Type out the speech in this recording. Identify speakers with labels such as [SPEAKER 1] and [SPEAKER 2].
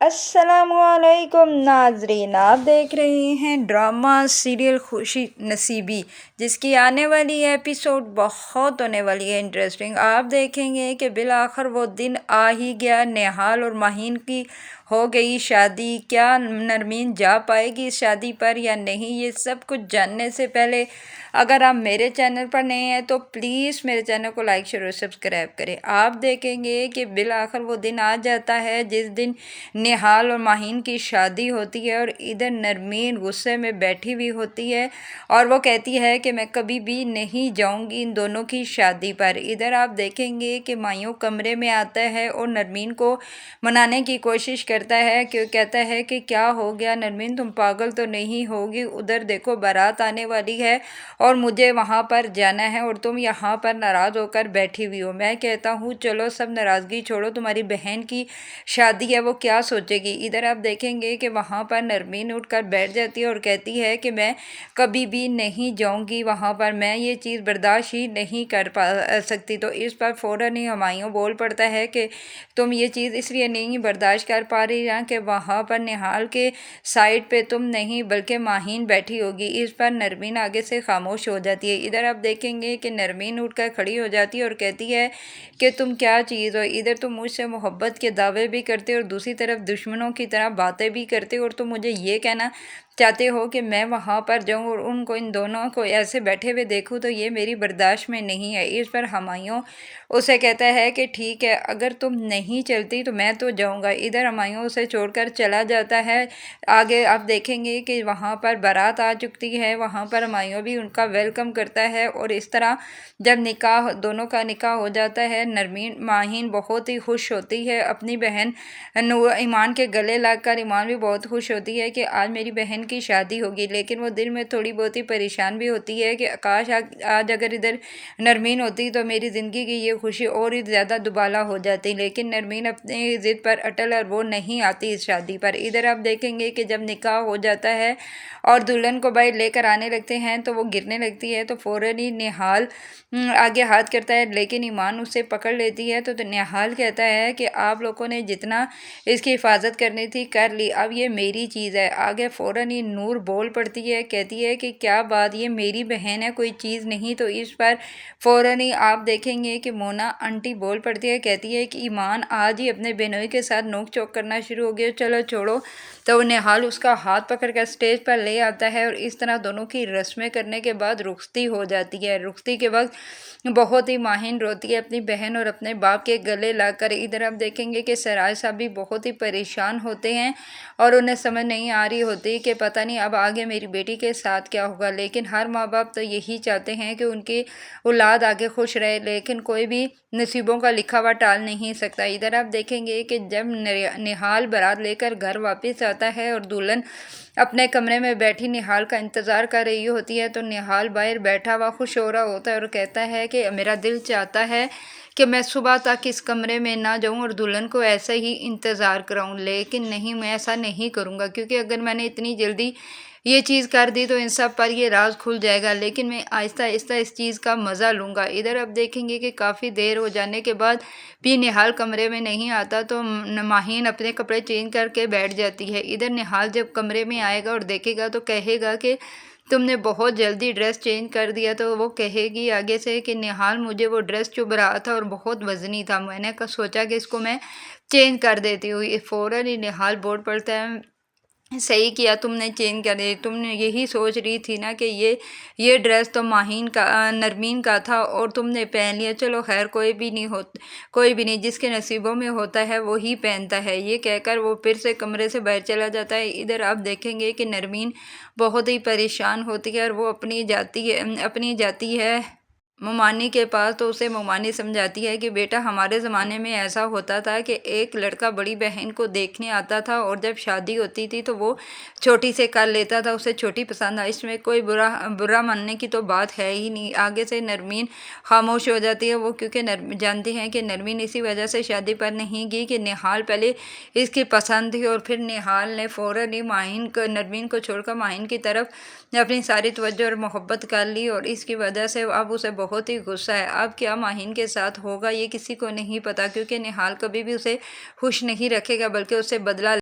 [SPEAKER 1] अस्सलामुअलैकुम नाजरीन, आप देख रहे हैं ड्रामा सीरियल खुशी नसीबी, जिसकी आने वाली एपिसोड बहुत होने वाली है इंटरेस्टिंग। आप देखेंगे कि बिल आखिर वो दिन आ ही गया। नेहाल और माहीन की हो गई शादी। क्या नरमीन जा पाएगी इस शादी पर या नहीं, ये सब कुछ जानने से पहले अगर आप मेरे चैनल पर नए हैं तो प्लीज़ मेरे चैनल को लाइक शेयर और सब्सक्राइब करें। आप देखेंगे कि बिल आखिर वो दिन आ जाता है जिस दिन निहाल और माहीन की शादी होती है और इधर नरमीन गुस्से में बैठी हुई होती है और वो कहती है कि मैं कभी भी नहीं जाऊंगी इन दोनों की शादी पर। इधर आप देखेंगे कि मायूं कमरे में आता है और नरमीन को मनाने की कोशिश करता है, कि कहता है कि क्या हो गया नरमीन, तुम पागल तो नहीं होगी, उधर देखो बारात आने वाली है और मुझे वहाँ पर जाना है और तुम यहाँ पर नाराज़ होकर बैठी हुई हो। मैं कहता हूँ चलो सब नाराज़गी छोड़ो, तुम्हारी बहन की शादी है, वो क्या सोचेगी। इधर आप देखेंगे कि वहाँ पर नरमीन उठकर बैठ जाती है और कहती है कि मैं कभी भी नहीं जाऊँगी वहाँ पर, मैं ये चीज़ बर्दाश्त ही नहीं कर पा सकती। तो इस पर फ़ौरन ही हुमायूं बोल पड़ता है कि तुम ये चीज़ इसलिए नहीं बर्दाश्त कर पा रही ना कि वहाँ पर निहाल के साइड पे तुम नहीं बल्कि माहीन बैठी होगी। इस पर नरमीन आगे से खामोश हो जाती है। इधर आप देखेंगे कि नरमीन उठकर खड़ी हो जाती है और कहती है कि तुम क्या चीज़ हो, इधर तुम मुझसे मोहब्बत के दावे भी करते हो और दूसरी तरफ दुश्मनों की तरह बातें भी करते हो और तुम मुझे ये कहना चाहते हो कि मैं वहाँ पर जाऊँ और उनको इन दोनों को ऐसे बैठे हुए देखूँ, तो ये मेरी बर्दाश्त में नहीं है। इस पर हुमायूं उसे कहता है कि ठीक है, अगर तुम नहीं चलती तो मैं तो जाऊँगा। इधर हुमायूं उसे छोड़कर चला जाता है। आगे आप देखेंगे कि वहाँ पर बारात आ चुकी है, वहाँ पर हुमायूं भी उनका वेलकम करता है और इस तरह जब निकाह दोनों का निकाह हो जाता है, नरमीन माहीन बहुत ही खुश होती है अपनी बहन ईमान के गले लगकर। ईमान भी बहुत खुश होती है कि आज मेरी बहन की शादी होगी, लेकिन वो दिल में थोड़ी बहुत ही परेशान भी होती है कि काश आज अगर इधर नरमीन होती तो मेरी ज़िंदगी की ये खुशी और ही ज़्यादा दुबाला हो जाती। लेकिन नरमीन अपनी ज़िद पर अटल और वो नहीं आती इस शादी पर। इधर आप देखेंगे कि जब निकाह हो जाता है और दुल्हन को भाई लेकर आने लगते हैं तो वो गिरने लगती है, तो फ़ौरन ही निहाल आगे हाथ करता है, लेकिन ईमान उसे पकड़ लेती है। तो निहाल कहता है कि आप लोगों ने जितना इसकी हिफाजत करनी थी कर ली, अब ये मेरी चीज़ है। आगे फ़ौरन ही नूर बोल पड़ती है, कहती है कि क्या बात, ये मेरी बहन है, कोई चीज़ नहीं। तो इस पर फ़ौरन ही आप देखेंगे कि मोना आंटी बोल पड़ती है, कहती है कि ईमान आज ही अपने बहनोई के साथ नोक चोक करना शुरू हो गया, चलो छोड़ो। तो निहाल उसका हाथ पकड़कर स्टेज पर ले आता है और इस तरह दोनों की रस्में करने के बाद रुखसती हो जाती है। रुखसती के वक्त बहुत ही माहिन रोती है अपनी बहन और अपने बाप के गले लाकर। इधर आप देखेंगे कि सराय साहब भी बहुत ही परेशान होते हैं और उन्हें समझ नहीं आ रही होती कि पता नहीं अब आगे मेरी बेटी के साथ क्या होगा। लेकिन हर माँ बाप तो यही चाहते हैं कि उनकी औलाद आगे खुश रहे, लेकिन कोई भी नसीबों का लिखा हुआ टाल नहीं सकता। इधर आप देखेंगे कि जब निहाल बारात लेकर घर वापस आता है और दुल्हन अपने कमरे में बैठी निहाल का इंतज़ार कर रही होती है, तो निहाल बाहर बैठा हुआ खुश हो रहा होता है और कहता है कि मेरा दिल चाहता है कि मैं सुबह तक इस कमरे में ना जाऊं और दुल्हन को ऐसे ही इंतज़ार कराऊं, लेकिन नहीं, मैं ऐसा नहीं करूंगा, क्योंकि अगर मैंने इतनी जल्दी ये चीज़ कर दी तो इन सब पर ये राज खुल जाएगा। लेकिन मैं आहिस्ता आहिस्ता इस चीज़ का मज़ा लूँगा। इधर अब देखेंगे कि काफ़ी देर हो जाने के बाद भी निहाल कमरे में नहीं आता, तो माहीन अपने कपड़े चेंज करके बैठ जाती है। इधर निहाल जब कमरे में आएगा और देखेगा तो कहेगा कि तुमने बहुत जल्दी ड्रेस चेंज कर दिया। तो वो कहेगी आगे से कि निहाल, मुझे वो ड्रेस चुभ रहा था और बहुत वज़नी था, मैंने सोचा कि इसको मैं चेंज कर देती हूँ। फ़ौरन ही निहाल बोल पड़ता है, सही किया तुमने चेंज कर दी, तुमने यही सोच रही थी ना कि ये ड्रेस तो माहीन का नरमीन का था और तुमने पहन लिया। चलो खैर, कोई भी नहीं, जिसके नसीबों में होता है वो ही पहनता है। ये कहकर वो फिर से कमरे से बाहर चला जाता है। इधर आप देखेंगे कि नरमीन बहुत ही परेशान होती है और वो अपनी जाती है मोमानी के पास। तो उसे मोमानी समझाती है कि बेटा, हमारे ज़माने में ऐसा होता था कि एक लड़का बड़ी बहन को देखने आता था और जब शादी होती थी तो वो छोटी से कर लेता था, उसे छोटी पसंद आई, इसमें कोई बुरा मानने की तो बात है ही नहीं। आगे से नरमीन खामोश हो जाती है, वो क्योंकि जानती हैं कि नरमीन इसी वजह से शादी पर नहीं गई कि निहाल पहले इसकी पसंद थी और फिर निहाल ने फ़ौरन ही नरमीन को छोड़कर माहीन की तरफ अपनी सारी तवज्जो और मोहब्बत कर ली और इसकी वजह से अब उसे बहुत ही गुस्सा है। अब क्या माहीन के साथ होगा ये किसी को नहीं पता, क्योंकि निहाल कभी भी उसे खुश नहीं रखेगा बल्कि उसे बदला